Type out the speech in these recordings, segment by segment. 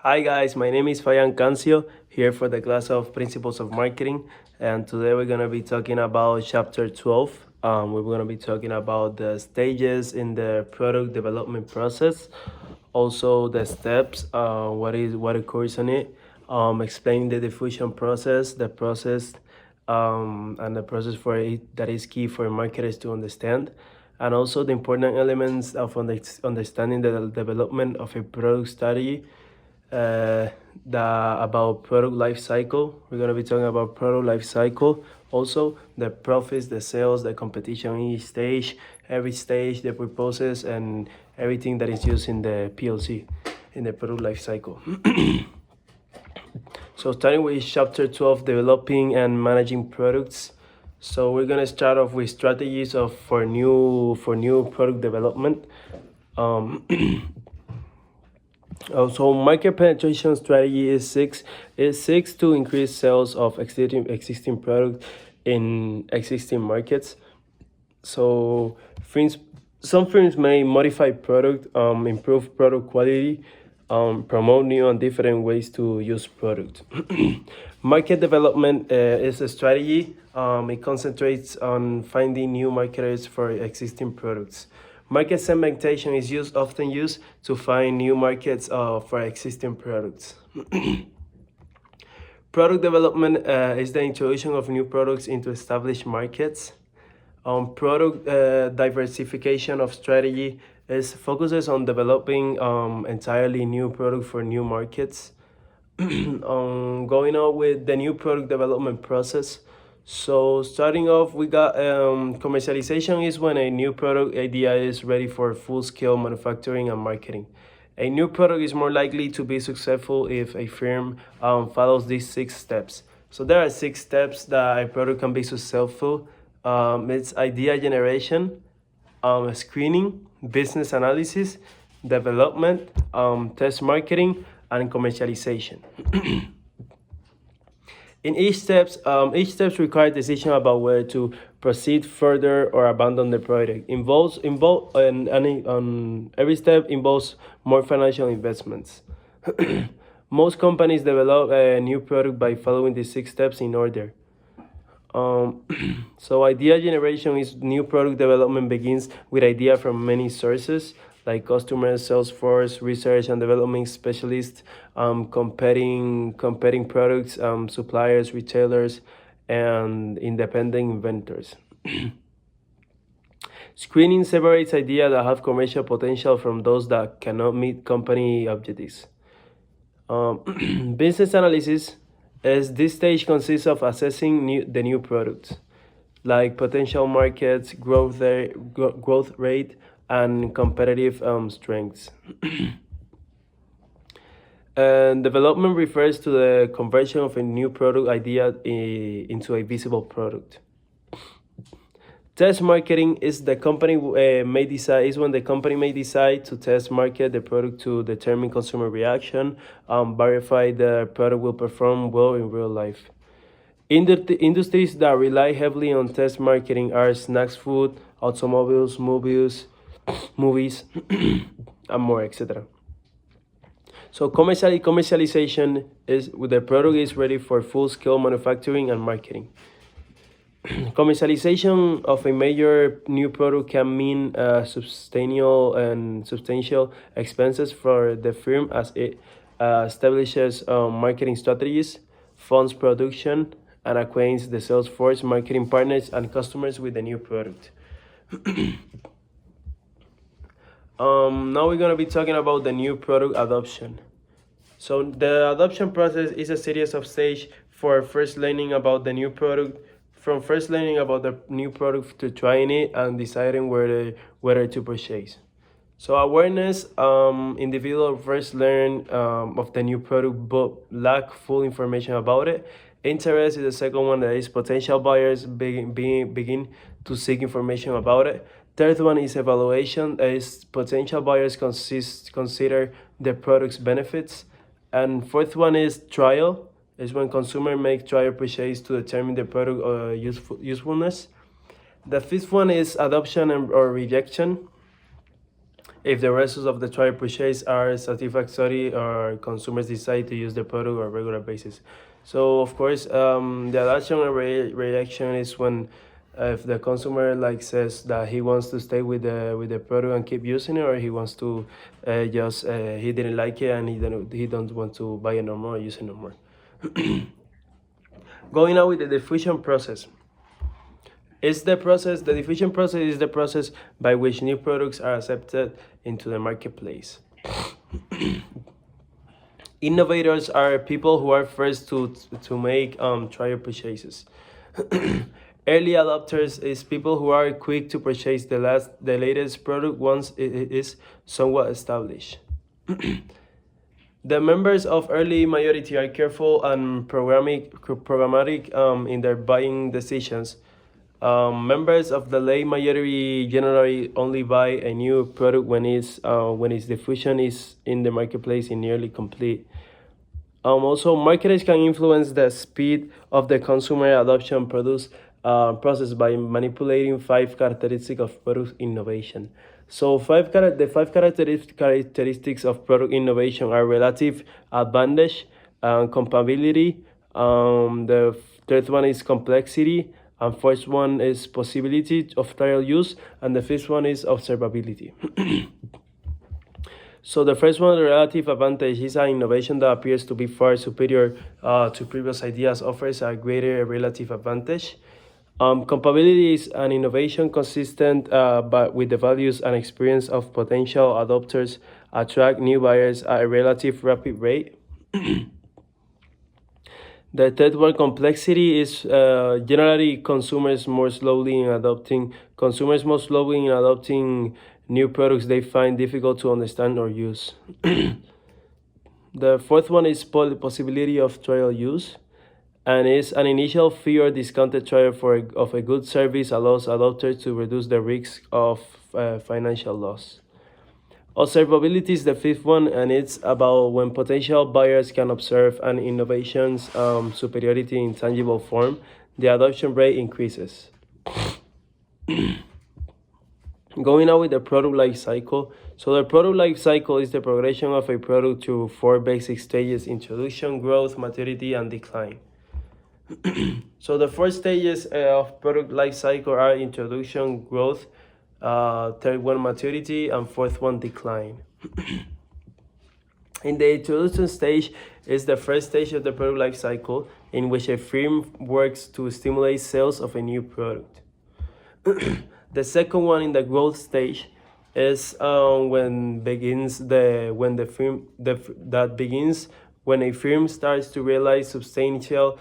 Hi guys, my name is Fayan Cancio here for the class of Principles of Marketing, and today we're gonna be talking about chapter 12. We're gonna be talking about the stages in the product development process, also the steps, what occurs in it, explain the diffusion process, the process, and the process for it that is key for marketers to understand, and also the important elements of understanding the development of a product strategy, uh, about product life cycle. We're gonna be talking about product life cycle. Also, the profits, the sales, the competition in each stage, every stage, the purposes, and everything that is used in the PLC, in the product life cycle. So starting with chapter 12, developing and managing products. So we're gonna start off with strategies for new product development. Um, Also, market penetration strategy is six to increase sales of existing product in existing markets. So firms, some firms may modify product, improve product quality, promote new and different ways to use product. Market development is a strategy. It concentrates on finding new marketers for existing products. Market segmentation is often used to find new markets for existing products. Product development is the introduction of new products into established markets. Product diversification of strategy is focuses on developing entirely new product for new markets. Going on with the new product development process. So starting off, we got commercialization is when a new product idea is ready for full-scale manufacturing and marketing. A new product is more likely to be successful if a firm follows these 6 steps. So there are 6 steps that a product can be successful. It's idea generation, screening, business analysis, development, test marketing, and commercialization. In each steps require decision about whether to proceed further or abandon the project. And every step involves more financial investments. Most companies develop a new product by following the 6 steps in order. Um, so idea generation is new product development begins with idea from many sources like customers, sales force, research and development specialists, comparing products, suppliers, retailers, and independent inventors. Screening separates ideas that have commercial potential from those that cannot meet company objectives. Business analysis, as this stage consists of assessing the new products, like potential markets, growth rate, and competitive strengths. And development refers to the conversion of a new product idea into a visible product. Test marketing is when the company may decide to test market the product to determine consumer reaction, verify the product will perform well in real life. Industries that rely heavily on test marketing are snacks, food, automobiles, movies, and more, etc. So commercialization is when the product is ready for full-scale manufacturing and marketing. Commercialization of a major new product can mean substantial expenses for the firm as it establishes marketing strategies, funds production, and acquaints the sales force, marketing partners, and customers with the new product. Now we're gonna be talking about the new product adoption. So the adoption process is a series of stages for first learning about the new product, from first learning about the new product to trying it and deciding whether to purchase. So awareness, individual first learn of the new product but lack full information about it. Interest is the second one, that is potential buyers begin to seek information about it. Third one is evaluation, that is potential buyers consider the product's benefits. And fourth one is trial, is when consumer make trial purchase to determine the product usefulness. The fifth one is adoption or rejection. if the results of the trial purchase are satisfactory or consumers decide to use the product on a regular basis. So of course, the adoption and reaction is when if the consumer like says that he wants to stay with the product and keep using it, or he wants to just he didn't like it and he don't want to buy it no more or use it no more. Going on with the diffusion process. The diffusion process is the process by which new products are accepted into the marketplace. Innovators are people who are first to make trial purchases. Early adopters is people who are quick to purchase the latest product once it is somewhat established. The members of early majority are careful and programmatic in their buying decisions. Members of the late majority generally only buy a new product when its diffusion is in the marketplace in nearly complete. Also, marketers can influence the speed of the consumer adoption process by manipulating 5 characteristics of product innovation. So, the 5 characteristics of product innovation are relative advantage, compatibility. The third one is complexity, and first one is possibility of trial use, and the fifth one is observability. So the first one, the relative advantage, is an innovation that appears to be far superior to previous ideas, offers a greater relative advantage. Compatibility is an innovation consistent but with the values and experience of potential adopters, attract new buyers at a relative rapid rate. The third one, complexity, is generally consumers more slowly in adopting new products they find difficult to understand or use. The fourth one is possibility of trial use, and is an initial fee or discounted trial of a good service allows adopters to reduce the risk of financial loss. Observability is the fifth one, and it's about when potential buyers can observe an innovation's superiority in tangible form, the adoption rate increases. Going on with the product life cycle. So the product life cycle is the progression of a product through 4 basic stages: introduction, growth, maturity, and decline. So the 4 stages of product life cycle are introduction, growth, third one maturity, and fourth one decline. In the introduction stage is the first stage of the product life cycle, in which a firm works to stimulate sales of a new product. The second one, in the growth stage, is when a firm starts to realize substantial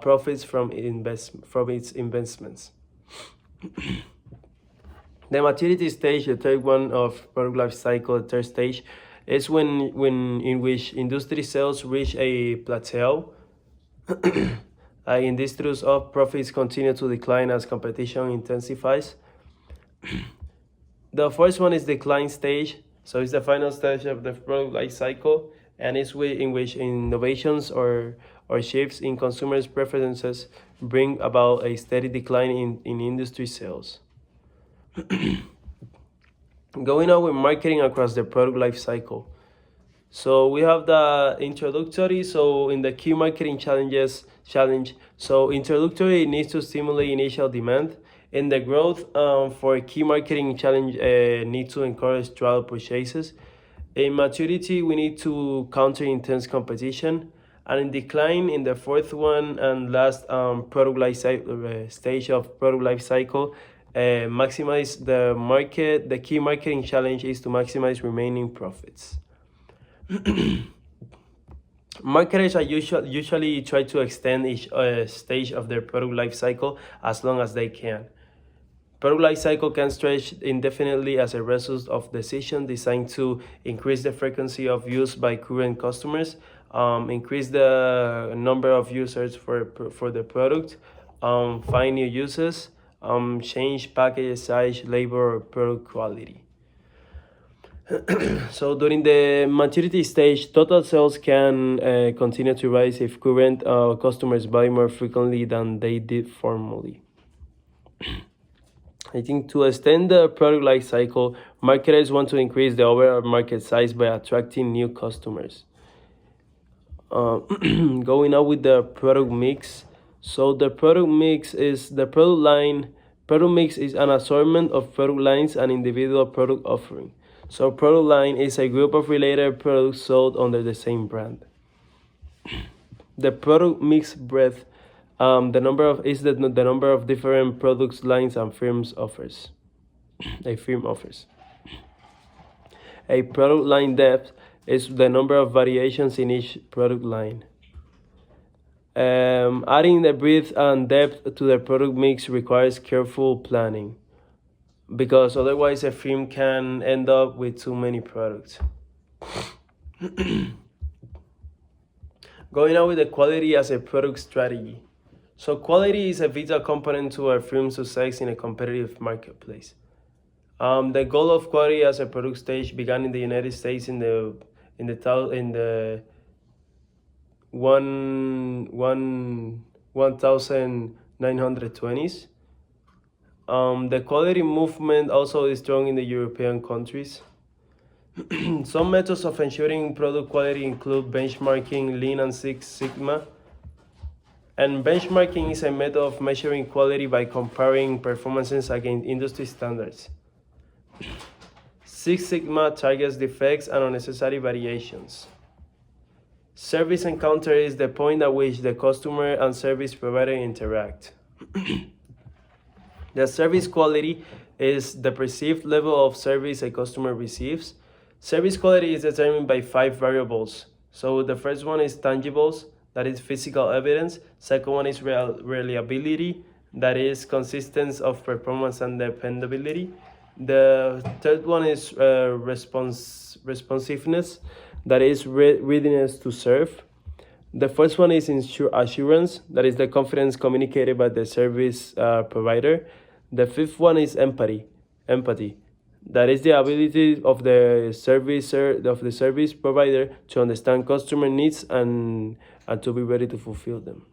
profits from its investments. The maturity stage, the third one of product life cycle, the third stage, is when in which industry sales reach a plateau. Industries of profits continue to decline as competition intensifies. The first one is decline stage, so it's the final stage of the product life cycle, and it's in which innovations or shifts in consumers' preferences bring about a steady decline in industry sales. Going on with marketing across the product life cycle. So we have the introductory. So in the key marketing challenge, so introductory needs to stimulate initial demand. In the growth, for a key marketing challenge, need to encourage trial purchases. In maturity, we need to counter intense competition. And in decline, in the fourth one and last product life stage of product life cycle, maximize the market. The key marketing challenge is to maximize remaining profits. Marketers are usually try to extend each stage of their product life cycle as long as they can. Product life cycle can stretch indefinitely as a result of decisions designed to increase the frequency of use by current customers, increase the number of users for the product, find new uses, change package size, labor, or product quality. So during the maturity stage, total sales can continue to rise if current customers buy more frequently than they did formerly. I think to extend the product life cycle, marketers want to increase the overall market size by attracting new customers. Going on with the product mix. So the product mix is the product line. Product mix is an assortment of product lines and individual product offering. So product line is a group of related products sold under the same brand. The product mix breadth, the number of is the number of different products lines and firms offers. A firm offers. A product line depth is the number of variations in each product line. Adding the breadth and depth to the product mix requires careful planning because otherwise a firm can end up with too many products. Going on with the quality as a product strategy. So quality is a vital component to a firm's success in a competitive marketplace. The goal of quality as a product stage began in the United States in the 1920s. The quality movement also is strong in the European countries. Some methods of ensuring product quality include benchmarking, Lean, and Six Sigma. And benchmarking is a method of measuring quality by comparing performances against industry standards. Six Sigma targets defects and unnecessary variations. Service encounter is the point at which the customer and service provider interact. The service quality is the perceived level of service a customer receives. Service quality is determined by 5 variables. So the first one is tangibles, that is physical evidence. Second one is reliability, that is consistency of performance and dependability. The third one is responsiveness, that is readiness to serve. The first one is assurance, that is the confidence communicated by the service provider. The fifth one is empathy, that is the ability of the service provider to understand customer needs and to be ready to fulfill them.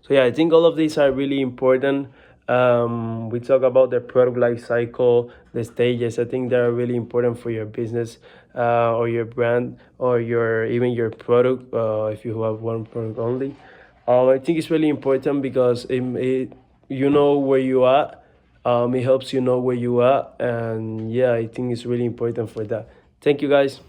So yeah, I think all of these are really important. We talk about the product life cycle, the stages. I think they are really important for your business or your brand or even your product if you have one product only. I think it's really important because you know where you are. It helps you know where you are, and yeah, I think it's really important for that. Thank you, guys.